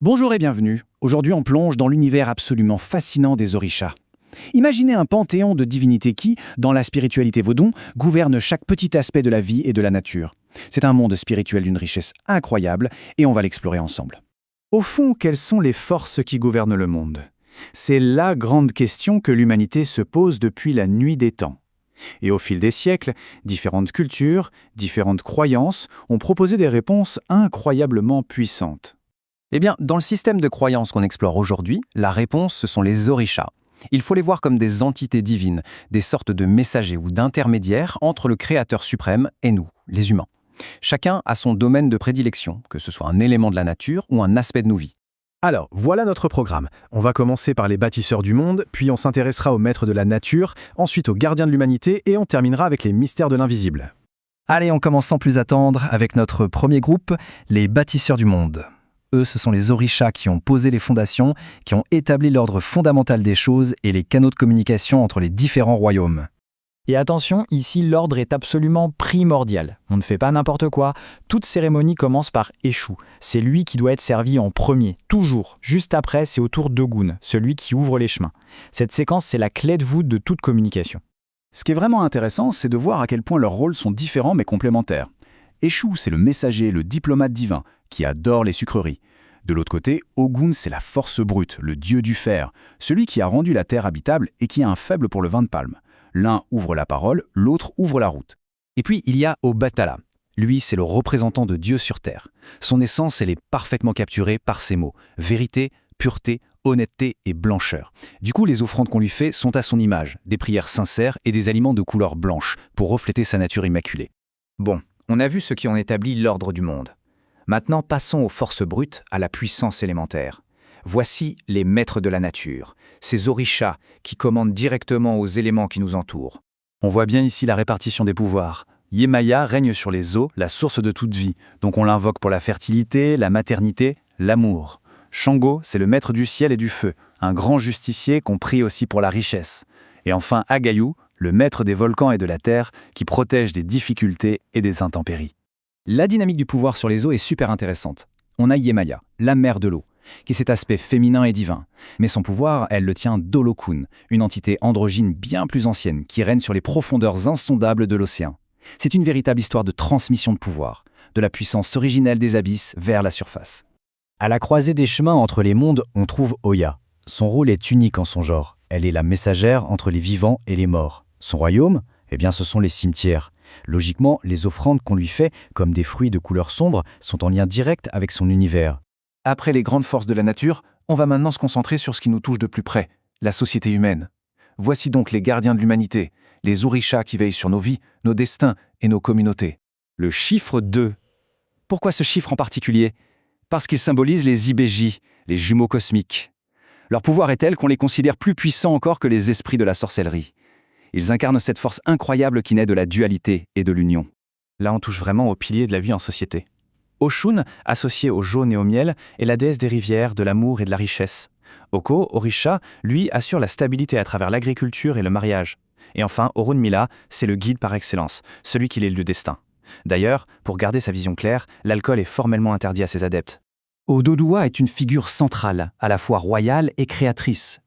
Bonjour et bienvenue. Aujourd'hui, on plonge dans l'univers absolument fascinant des orishas. Imaginez un panthéon de divinités qui, dans la spiritualité vaudou, gouverne chaque petit aspect de la vie et de la nature. C'est un monde spirituel d'une richesse incroyable et on va l'explorer ensemble. Au fond, quelles sont les forces qui gouvernent le monde? C'est la grande question que l'humanité se pose depuis la nuit des temps. Et au fil des siècles, différentes cultures, différentes croyances ont proposé des réponses incroyablement puissantes. Eh bien, dans le système de croyances qu'on explore aujourd'hui, la réponse, ce sont les orishas. Il faut les voir comme des entités divines, des sortes de messagers ou d'intermédiaires entre le Créateur suprême et nous, les humains. Chacun a son domaine de prédilection, que ce soit un élément de la nature ou un aspect de nos vies. Alors, voilà notre programme. On va commencer par les bâtisseurs du monde, puis on s'intéressera aux maîtres de la nature, ensuite aux gardiens de l'humanité et on terminera avec les mystères de l'invisible. Allez, on commence sans plus attendre avec notre premier groupe, les bâtisseurs du monde. Eux, ce sont les orishas qui ont posé les fondations, qui ont établi l'ordre fondamental des choses et les canaux de communication entre les différents royaumes. Et attention, ici l'ordre est absolument primordial. On ne fait pas n'importe quoi. Toute cérémonie commence par Eshu. C'est lui qui doit être servi en premier, toujours. Juste après, c'est au tour d'Ogun, celui qui ouvre les chemins. Cette séquence, c'est la clé de voûte de toute communication. Ce qui est vraiment intéressant, c'est de voir à quel point leurs rôles sont différents mais complémentaires. Eshu, c'est le messager, le diplomate divin, qui adore les sucreries. De l'autre côté, Ogun, c'est la force brute, le dieu du fer, celui qui a rendu la terre habitable et qui a un faible pour le vin de palme. L'un ouvre la parole, l'autre ouvre la route. Et puis, il y a Obatala. Lui, c'est le représentant de Dieu sur terre. Son essence, elle est parfaitement capturée par ces mots. Vérité, pureté, honnêteté et blancheur. Du coup, les offrandes qu'on lui fait sont à son image, des prières sincères et des aliments de couleur blanche, pour refléter sa nature immaculée. Bon, on a vu ceux qui ont établi l'ordre du monde. Maintenant, passons aux forces brutes, à la puissance élémentaire. Voici les maîtres de la nature, ces orishas qui commandent directement aux éléments qui nous entourent. On voit bien ici la répartition des pouvoirs. Yemaya règne sur les eaux, la source de toute vie, donc on l'invoque pour la fertilité, la maternité, l'amour. Shango, c'est le maître du ciel et du feu, un grand justicier qu'on prie aussi pour la richesse. Et enfin Agayu, le maître des volcans et de la terre, qui protège des difficultés et des intempéries. La dynamique du pouvoir sur les eaux est super intéressante. On a Yemaya, la mère de l'eau, qui a cet aspect féminin et divin. Mais son pouvoir, elle le tient d'Olokun, une entité androgyne bien plus ancienne, qui règne sur les profondeurs insondables de l'océan. C'est une véritable histoire de transmission de pouvoir, de la puissance originelle des abysses vers la surface. À la croisée des chemins entre les mondes, on trouve Oya. Son rôle est unique en son genre. Elle est la messagère entre les vivants et les morts. Son royaume, eh bien, ce sont les cimetières. Logiquement, les offrandes qu'on lui fait, comme des fruits de couleur sombre, sont en lien direct avec son univers. Après les grandes forces de la nature, on va maintenant se concentrer sur ce qui nous touche de plus près, la société humaine. Voici donc les gardiens de l'humanité, les orishas qui veillent sur nos vies, nos destins et nos communautés. Le chiffre 2. Pourquoi ce chiffre en particulier? Parce qu'il symbolise les Ibeji, les jumeaux cosmiques. Leur pouvoir est tel qu'on les considère plus puissants encore que les esprits de la sorcellerie. Ils incarnent cette force incroyable qui naît de la dualité et de l'union. Là, on touche vraiment au pilier de la vie en société. Oshun, associé au jaune et au miel, est la déesse des rivières, de l'amour et de la richesse. Oko, Orisha, lui, assure la stabilité à travers l'agriculture et le mariage. Et enfin, Orunmila, c'est le guide par excellence, celui qui lit le destin. D'ailleurs, pour garder sa vision claire, l'alcool est formellement interdit à ses adeptes. Ododoua est une figure centrale, à la fois royale et créatrice.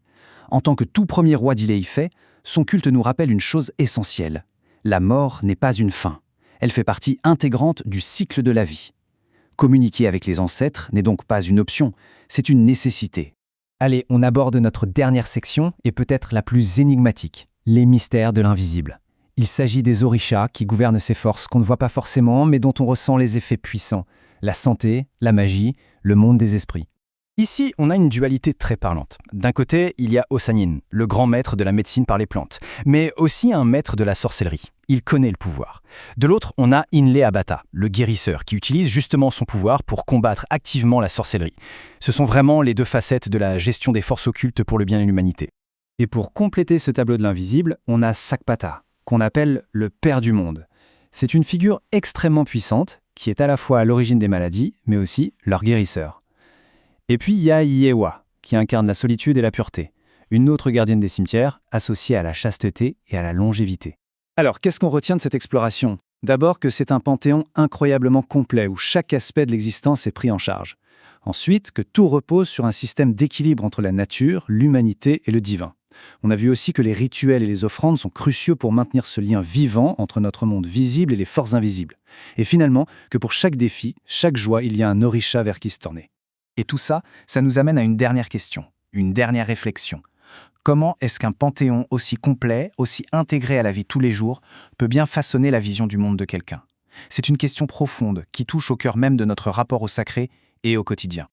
En tant que tout premier roi d'Ile-Ife, son culte nous rappelle une chose essentielle. La mort n'est pas une fin. Elle fait partie intégrante du cycle de la vie. Communiquer avec les ancêtres n'est donc pas une option, c'est une nécessité. Allez, on aborde notre dernière section et peut-être la plus énigmatique, les mystères de l'invisible. Il s'agit des orishas qui gouvernent ces forces qu'on ne voit pas forcément mais dont on ressent les effets puissants. La santé, la magie, le monde des esprits. Ici, on a une dualité très parlante. D'un côté, il y a Osanin, le grand maître de la médecine par les plantes, mais aussi un maître de la sorcellerie. Il connaît le pouvoir. De l'autre, on a Inle Abata, le guérisseur, qui utilise justement son pouvoir pour combattre activement la sorcellerie. Ce sont vraiment les deux facettes de la gestion des forces occultes pour le bien de l'humanité. Et pour compléter ce tableau de l'invisible, on a Sakpata, qu'on appelle le père du monde. C'est une figure extrêmement puissante, qui est à la fois à l'origine des maladies, mais aussi leur guérisseur. Et puis il y a Yewa, qui incarne la solitude et la pureté, une autre gardienne des cimetières associée à la chasteté et à la longévité. Alors, qu'est-ce qu'on retient de cette exploration? D'abord que c'est un panthéon incroyablement complet où chaque aspect de l'existence est pris en charge. Ensuite, que tout repose sur un système d'équilibre entre la nature, l'humanité et le divin. On a vu aussi que les rituels et les offrandes sont cruciaux pour maintenir ce lien vivant entre notre monde visible et les forces invisibles. Et finalement, que pour chaque défi, chaque joie, il y a un orisha vers qui se tourner. Et tout ça, ça nous amène à une dernière question, une dernière réflexion. Comment est-ce qu'un panthéon aussi complet, aussi intégré à la vie tous les jours, peut bien façonner la vision du monde de quelqu'un? C'est une question profonde qui touche au cœur même de notre rapport au sacré et au quotidien.